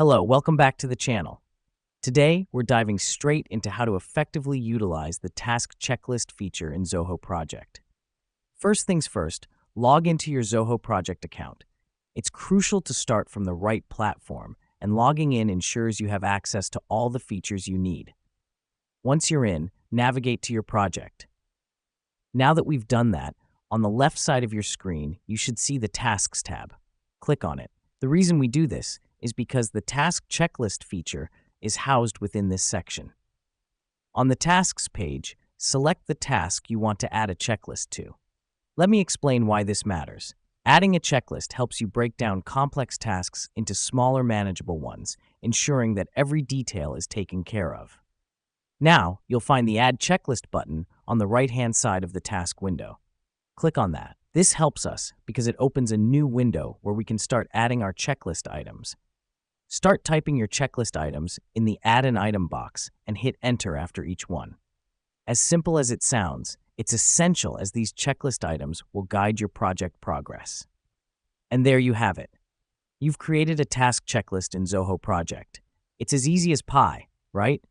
Hello, welcome back to the channel. Today, we're diving straight into how to effectively utilize the task checklist feature in Zoho Project. First things first, log into your Zoho Project account. It's crucial to start from the right platform, and logging in ensures you have access to all the features you need. Once you're in, navigate to your project. Now that we've done that, on the left side of your screen, you should see the Tasks tab. Click on it. The reason we do this is because the task checklist feature is housed within this section. On the Tasks page, select the task you want to add a checklist to. Let me explain why this matters. Adding a checklist helps you break down complex tasks into smaller, manageable ones, ensuring that every detail is taken care of. Now, you'll find the Add Checklist button on the right-hand side of the task window. Click on that. This helps us because it opens a new window where we can start adding our checklist items. Start typing your checklist items in the Add an Item box and hit Enter after each one. As simple as it sounds, it's essential as these checklist items will guide your project progress. And there you have it. You've created a task checklist in Zoho Project. It's as easy as pie, right?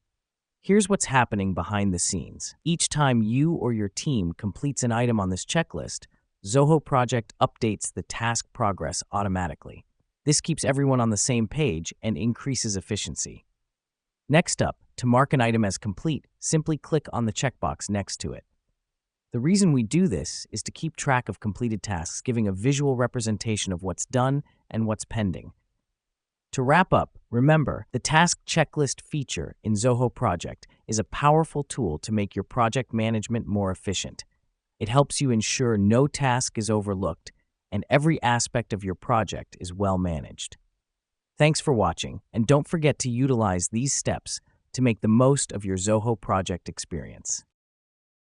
Here's what's happening behind the scenes. Each time you or your team completes an item on this checklist, Zoho Project updates the task progress automatically. This keeps everyone on the same page and increases efficiency. Next up, to mark an item as complete, simply click on the checkbox next to it. The reason we do this is to keep track of completed tasks, giving a visual representation of what's done and what's pending. To wrap up, remember, the task checklist feature in Zoho Project is a powerful tool to make your project management more efficient. It helps you ensure no task is overlooked and every aspect of your project is well managed. Thanks for watching, and don't forget to utilize these steps to make the most of your Zoho Project experience.